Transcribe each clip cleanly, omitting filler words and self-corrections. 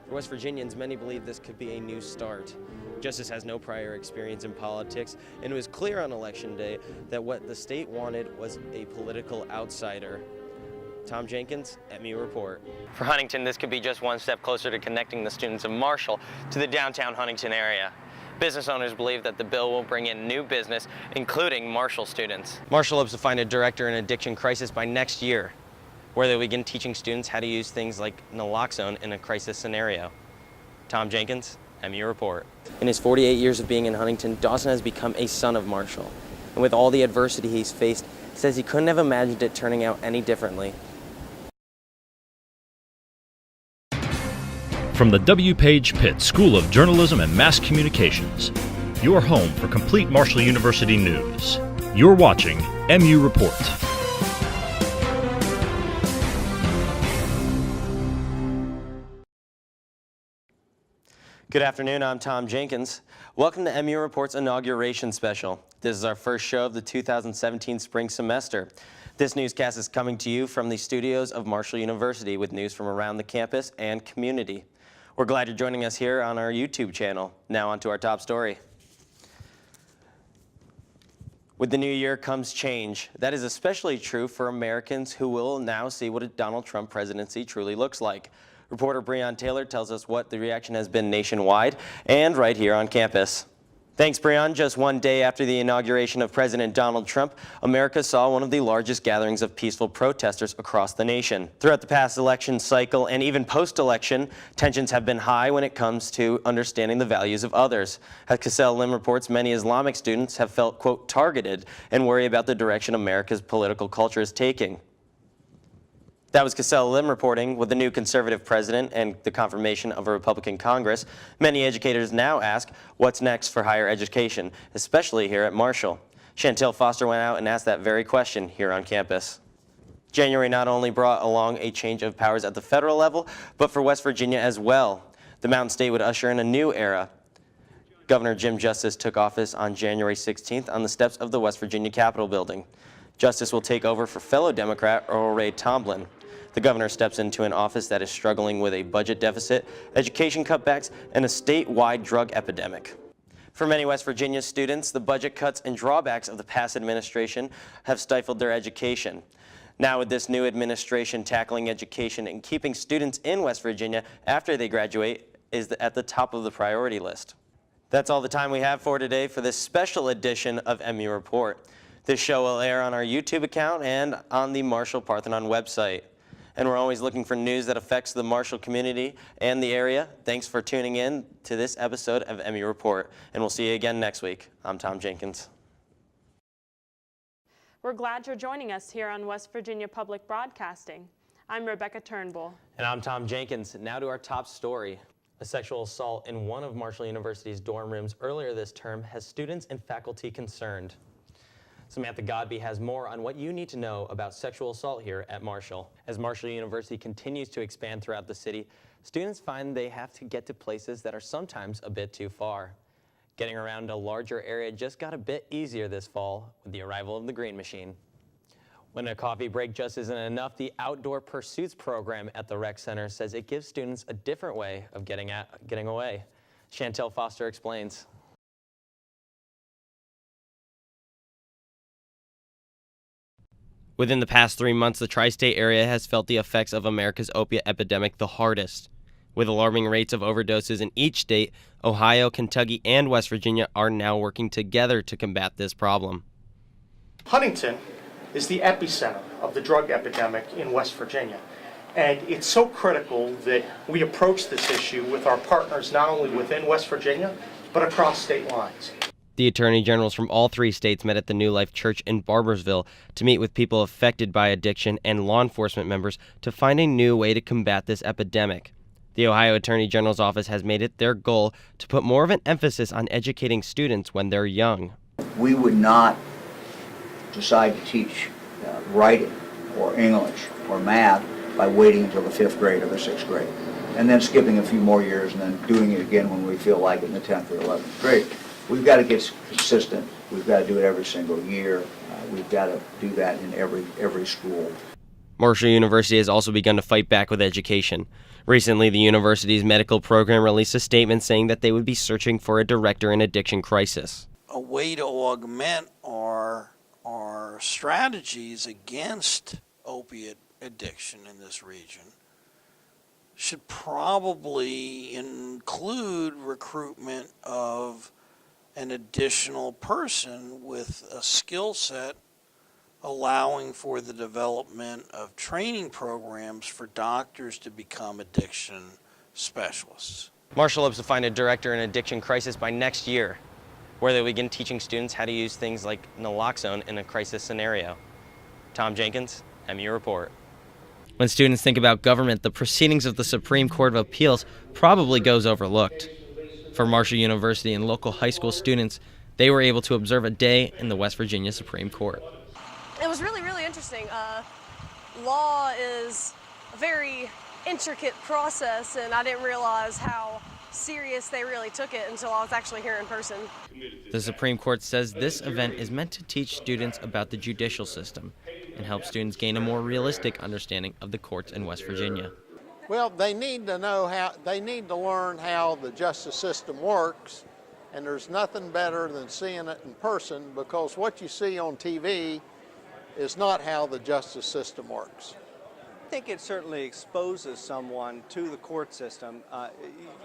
For West Virginians, many believe this could be a new start. Justice has no prior experience in politics, and it was clear on Election Day that what the state wanted was a political outsider. Tom Jenkins, MU Report. For Huntington, this could be just one step closer to connecting the students of Marshall to the downtown Huntington area. Business owners believe that the bill will bring in new business, including Marshall students. Marshall hopes to find a director in addiction crisis by next year, where they'll begin teaching students how to use things like naloxone in a crisis scenario. Tom Jenkins, MU Report. In his 48 years of being in Huntington, Dawson has become a son of Marshall. And with all the adversity he's faced, he says he couldn't have imagined it turning out any differently. From the W. Page Pitt School of Journalism and Mass Communications, your home for complete Marshall University news. You're watching MU Report. Good afternoon, I'm Tom Jenkins. Welcome to MU Report's inauguration special. This is our first show of the 2017 spring semester. This newscast is coming to you from the studios of Marshall University with news from around the campus and community. We're glad you're joining us here on our YouTube channel. Now on to our top story. With the new year comes change. That is especially true for Americans who will now see what a Donald Trump presidency truly looks like. Reporter Breon Taylor tells us what the reaction has been nationwide and right here on campus. Thanks, Breon. Just one day after the inauguration of President Donald Trump, America saw one of the largest gatherings of peaceful protesters across the nation. Throughout the past election cycle and even post-election, tensions have been high when it comes to understanding the values of others. As Cassell Lim reports, many Islamic students have felt, quote, targeted and worry about the direction America's political culture is taking. That was Cassell Lim reporting. With the new conservative president and the confirmation of a Republican Congress, many educators now ask what's next for higher education, especially here at Marshall. Chantel Foster went out and asked that very question here on campus. January not only brought along a change of powers at the federal level, but for West Virginia as well. The Mountain State would usher in a new era. Governor Jim Justice took office on January 16th on the steps of the West Virginia Capitol building. Justice will take over for fellow Democrat Earl Ray Tomblin. The governor steps into an office that is struggling with a budget deficit, education cutbacks, and a statewide drug epidemic. For many West Virginia students, the budget cuts and drawbacks of the past administration have stifled their education. Now with this new administration tackling education and keeping students in West Virginia after they graduate is at the top of the priority list. That's all the time we have for today for this special edition of MU Report. This show will air on our YouTube account and on the Marshall Parthenon website. And we're always looking for news that affects the Marshall community and the area. Thanks for tuning in to this episode of MU Report, and we'll see you again next week. I'm Tom Jenkins. We're glad you're joining us here on West Virginia Public Broadcasting. I'm Rebecca Turnbull. And I'm Tom Jenkins. Now to our top story. A sexual assault in one of Marshall University's dorm rooms earlier this term has students and faculty concerned. Samantha Godby has more on what you need to know about sexual assault here at Marshall. As Marshall University continues to expand throughout the city, students find they have to get to places that are sometimes a bit too far. Getting around a larger area just got a bit easier this fall with the arrival of the Green Machine. When a coffee break just isn't enough, the Outdoor Pursuits program at the Rec Center says it gives students a different way of getting away. Chantel Foster explains. Within the past 3 months, the tri-state area has felt the effects of America's opiate epidemic the hardest. With alarming rates of overdoses in each state, Ohio, Kentucky, and West Virginia are now working together to combat this problem. Huntington is the epicenter of the drug epidemic in West Virginia. And it's so critical that we approach this issue with our partners not only within West Virginia, but across state lines. The attorney generals from all 3 states met at the New Life Church in Barbersville to meet with people affected by addiction and law enforcement members to find a new way to combat this epidemic. The Ohio Attorney General's office has made it their goal to put more of an emphasis on educating students when they're young. We would not decide to teach writing or English or math by waiting until the 5th grade or the 6th grade, and then skipping a few more years and then doing it again when we feel like it in the 10th or 11th grade. We've got to get consistent. We've got to do it every single year. We've got to do that in every school. Marshall University has also begun to fight back with education. Recently, the university's medical program released a statement saying that they would be searching for a director in addiction crisis. A way to augment our strategies against opiate addiction in this region should probably include recruitment of an additional person with a skill set allowing for the development of training programs for doctors to become addiction specialists. Marshall hopes to find a director in addiction crisis by next year, where they begin teaching students how to use things like naloxone in a crisis scenario. Tom Jenkins, MU Report. When students think about government, the proceedings of the Supreme Court of Appeals probably goes overlooked. For Marshall University and local high school students, they were able to observe a day in the West Virginia Supreme Court. It was really, really interesting. Law is a very intricate process, and I didn't realize how serious they really took it until I was actually here in person. The Supreme Court says this event is meant to teach students about the judicial system and help students gain a more realistic understanding of the courts in West Virginia. Well, they need to learn how the justice system works, and there's nothing better than seeing it in person, because what you see on TV is not how the justice system works. I think it certainly exposes someone to the court system.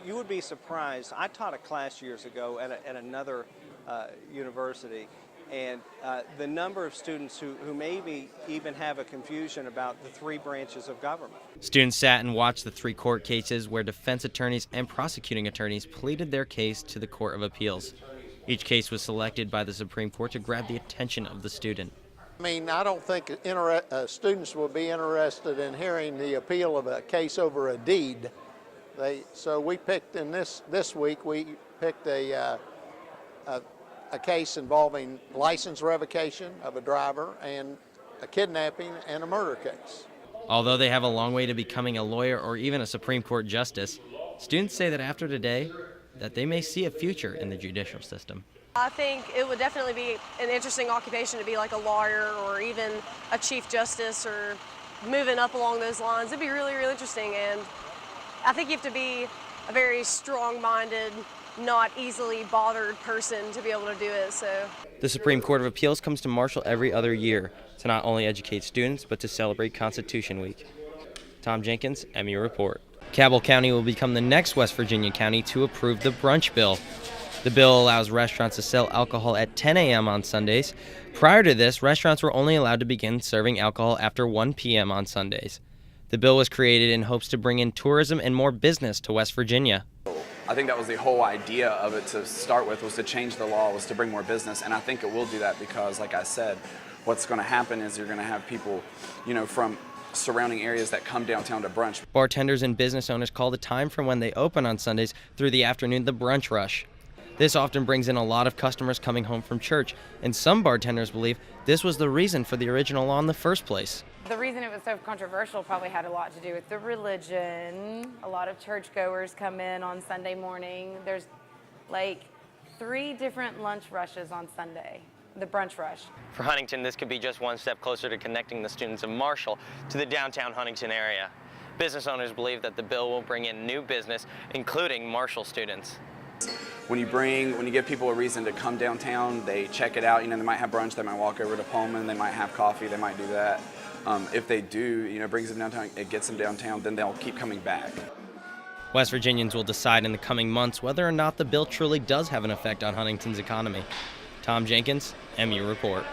You would be surprised. I taught a class years ago at another university, and the number of students who maybe even have a confusion about the three branches of government. Students sat and watched the 3 court cases where defense attorneys and prosecuting attorneys pleaded their case to the Court of Appeals. Each case was selected by the Supreme Court to grab the attention of the student. I mean, I don't think students will be interested in hearing the appeal of a case over a deed. So we picked this week, we picked a case involving license revocation of a driver and a kidnapping and a murder case. Although they have a long way to becoming a lawyer or even a Supreme Court justice, students say that after today, that they may see a future in the judicial system. I think it would definitely be an interesting occupation to be like a lawyer or even a chief justice or moving up along those lines. It'd be really, really interesting, and I think you have to be a very strong-minded, not easily bothered person to be able to do it. So The Supreme Court of Appeals comes to Marshall every other year to not only educate students, but to celebrate Constitution Week. Tom Jenkins, MU Report. Cabell County will become the next West Virginia county to approve the brunch bill. The bill allows restaurants to sell alcohol at 10 a.m. on Sundays. Prior to this, restaurants were only allowed to begin serving alcohol after 1 p.m. on Sundays. The bill was created in hopes to bring in tourism and more business to West Virginia. I think that was the whole idea of it to start with, was to change the law, was to bring more business, and I think it will do that because, like I said, what's going to happen is you're going to have people, from surrounding areas that come downtown to brunch. Bartenders and business owners call the time from when they open on Sundays through the afternoon the brunch rush. This often brings in a lot of customers coming home from church, and some bartenders believe this was the reason for the original law in the first place. The reason it was so controversial probably had a lot to do with the religion. A lot of churchgoers come in on Sunday morning. There's like 3 different lunch rushes on Sunday, the brunch rush. For Huntington, this could be just one step closer to connecting the students of Marshall to the downtown Huntington area. Business owners believe that the bill will bring in new business, including Marshall students. When you give people a reason to come downtown, they check it out. They might have brunch, they might walk over to Pullman, they might have coffee, they might do that. If they do, it brings them downtown, it gets them downtown, then they'll keep coming back. West Virginians will decide in the coming months whether or not the bill truly does have an effect on Huntington's economy. Tom Jenkins, MU Report.